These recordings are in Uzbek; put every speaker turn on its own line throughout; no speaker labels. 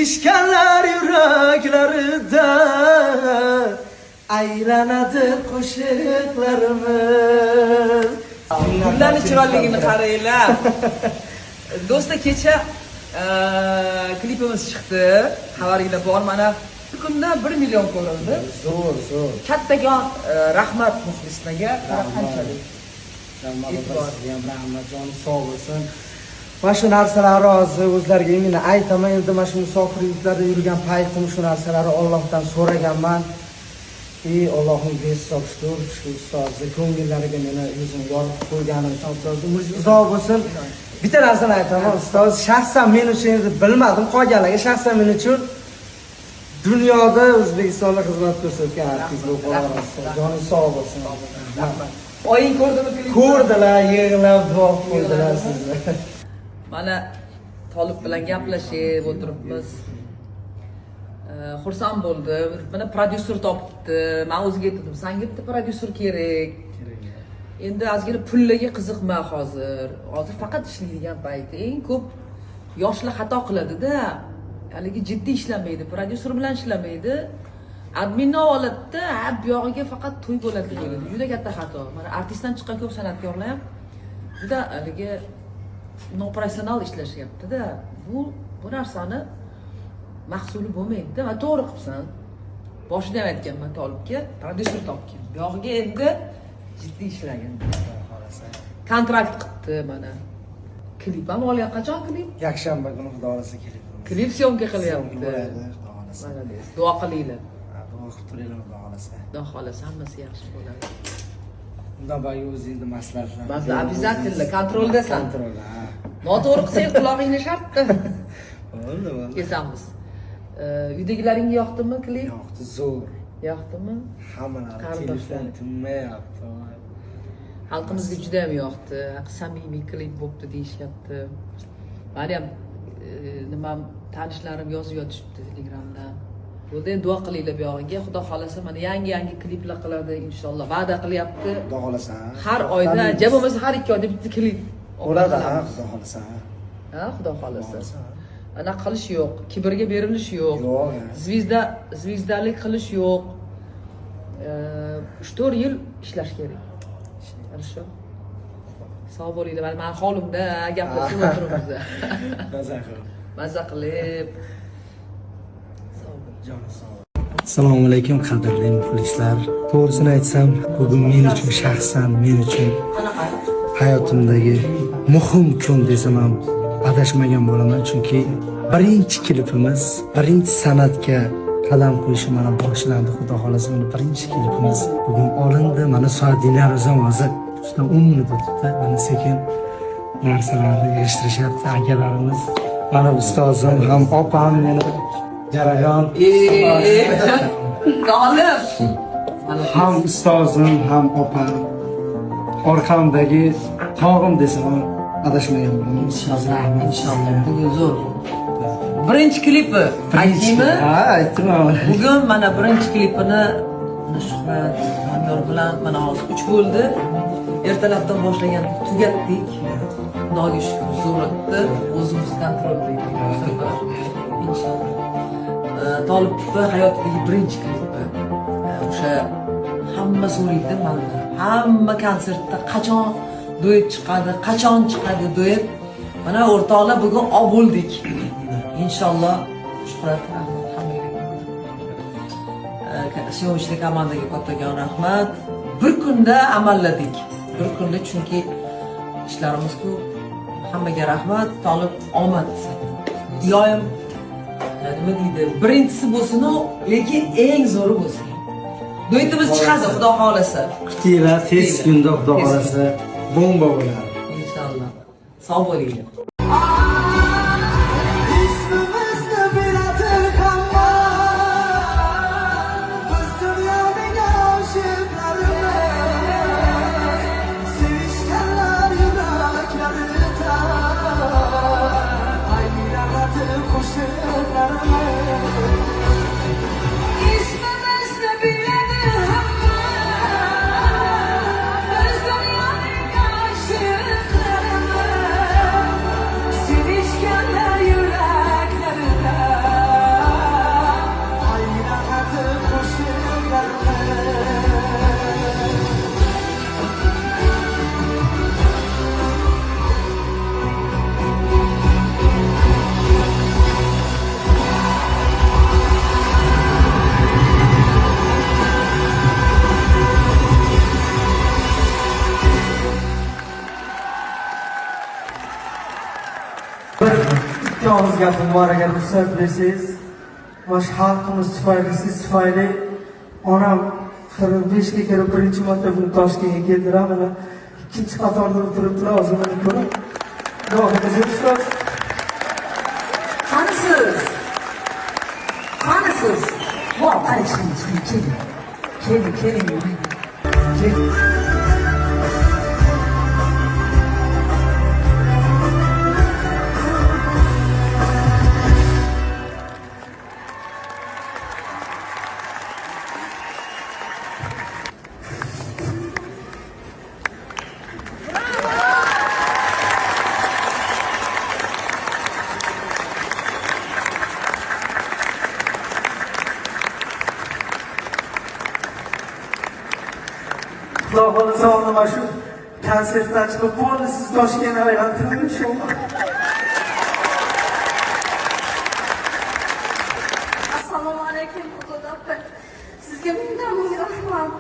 sevishganlar yuraklarida aylanadi qo'shiqlarimiz.
Gullarni chiroyligini qaranglar. Do'stlar, kecha klipimiz chiqdi. Xabaringlar bor, mana bir kunda 1 million ko'rildi.
Zo'r.
Kattagon rahmat muxlislarga. Qanchalik
rahmat jon sog' bo'lsin. Mana shu narsalar rozi o'zlariga men aytaman, endi mana shu musofirliklarda yurgan paytim shu narsalarni Allohdan so'raganman. Allohning behisob shukr, shu ustozni ko'ngillariga meni yuzimni yorib qo'yganim uchun ustozni umringiz uzoq bo'lsin. Bitta narsani aytaman, ustoz shaxsan men uchun endi bilmadim, qolganlarga shaxsan men uchun dunyoda O'zbekistonda xizmat ko'rsatgan artist bo'lib qolasiz. Joningiz sog' bo'lsin.
Rahmat. Oying ko'rdimi klipni?
Ko'rdilar, yig'lab duo qo'ydilar sizni.
Mana Tolib bilan gaplashib o'tiribmiz. Xursand bo'ldi. Mana prodyuser topibdi. Men o'ziga aytdim, senga bitta prodyuser kerak. Endi ozgina pullarga qiziqma hozir. Hozir faqat ishlaydigan payt. Eng ko'p yoshlar xato qiladi-da. Haligi jiddiy ishlamaydi, prodyuser bilan ishlamaydi. Adminni oladida, bu yog'iga faqat to'y bo'ladi deydi. Juda katta xato. Mana artistdan chiqqan ko'p san'atkorlar ham juda haligi noprofessional ishlashyapti-da. Bu narsani mahsuli bo'lmaydi-da. Va to'g'ri qilibsan. Boshida ham aytganman Tolibga, prodyuser topgan. Bu yog'iga endi jiddiy ishlagan. Kontrakt qildi mana. Klip ham olgan. Qachon klip?
Yakshanba kuni xudo xolasa kelib.
Klip syomka qilyapti.
Malades.
Duo qilinglar.
Duo qilib turinglar xudo xolasa.
Xudo xolasa hammasi yaxshi bo'ladi.
Undan boy o'zingizning maslahatlar.
Banda обязательно kontroldasan.
Kontrol, ha.
Noto'g'ri qilsang quloqingni shartta.
Bo'ldi.
Kesamiz. Uydagilaringga yoqdimi klip?
Yoqdi, zo'r.
Yoqdimi?
Hammalari telefon tinmayapti.
Xalqimizga juda ham yoqdi. Samimiy klip bo'pti deyishyapti. Meni ham nima tanishlarim yozib yotishibdi Telegramda. Bo'ldi, endi duo qilinglar bu yog'iga. Xudo xolasa mana yangi kliplar qiladi inshaalloh. Va'da qilyapti.
Xudo xolasa.
Har oyda, jabimiz har 2 oyda bitta klip.
Bo'ladi, xudo xolasa.
Ha, xudo xolasa. Ana qilish yo'q, kibrga berilish yo'q. Zvizdalik qilish yo'q. 3-4 yil ishlash kerak. Хорошо. Sog' bo'linglar. Men holimda gaplashib o'tiribmiz. Mazza qilib.
Assalomu alaykum qadrli muxlislar. To'g'risini aytsam, bugun men uchun shaxsan, men uchun hayotimdagi muhim kun desam ham adashmagan bo'laman, chunki birinchi klipimiz, birinchi san'atga qadam qo'yishi mana boshlandi. Xudo xolasa mana birinchi klipimiz bugun olindi. Mana soat dinlarimizdan hozir 10 minut o'tibdi. Mana sekin narsalarni yig'ishtirishyapti akalarimiz. Mana ustozim ham opam meni jarayon.
G'olib.
Ham ustozim, ham opam. Orqamdagi tog'im desam adashmagan bo'laman.
Inshaalloh. Bugun zo'r. Birinchi klipi aytdingmi?
Ha, aytdim.
Bugun mana birinchi klipini Shuhrat Hamyor bilan mana hozir 3 bo'ldi. Ertalabdan boshlagan tugatdik. Xudoga shukr, zo'r o'tdi. O'zimiz kontroldaydik. Inshaalloh. Tolibni hayotidagi birinchi klipi. O'sha hamma so'raydi mendan. Hamma konsertda qachon duet chiqadi, duet. Mana o'rtoqlar bugun olib bo'ldik. Inshaalloh Shuhrat Syomishli komandaga kattagan rahmat. Bir kunda amalladik. Bir kunda, chunki ishlarimiz ko'p. Hammaga rahmat. Tolib omad. Iloyim nima deydi? Birinchisi bo'lsin-u, lekin eng zo'ri bo'lsin. Duetimiz chiqadi xudo xolasa.
Kutinglar, tez kunda xudo xolasa bomba bo'ladi.
Inshaalloh. Sog' bo'linglar.
Yolg'iz gapim bor, agar ruxsat bersangiz, mana xalqimiz tufayli, siz tufayli onam 45 ga kirib birinchi marta buni Toshkentga keldilar. Mana ikkinchi qatorda o'tiribdilar, hozir meni ko'rib. Duoingizni ustoz.
Qanisiz? Qanisiz? Voy, qarang, keling. Keling.
Xudo xohlasa mana shu konsertdan chiqib bo'ldi, siz Toshkentga aylantiring inshaalloh.
Assalomu alaykum Xudoda. Sizga ming rahmat.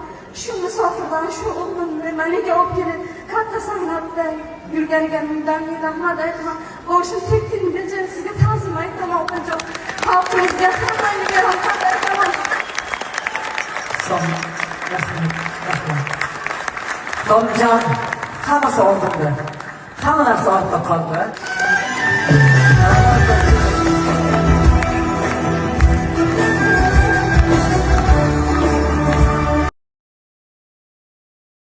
Shu musofirdan shu o'g'limni managa olib kelib, katta sahnada yurganiga ming rahmat aytaman. Boshim tekkingacha sizga ta'zim aytaman, opajon. Xalqimizga hammaga rahmat aytaman.
Rahmat.
Tolibjon, hammasi oldinda. Hamma narsa ortda qoldi.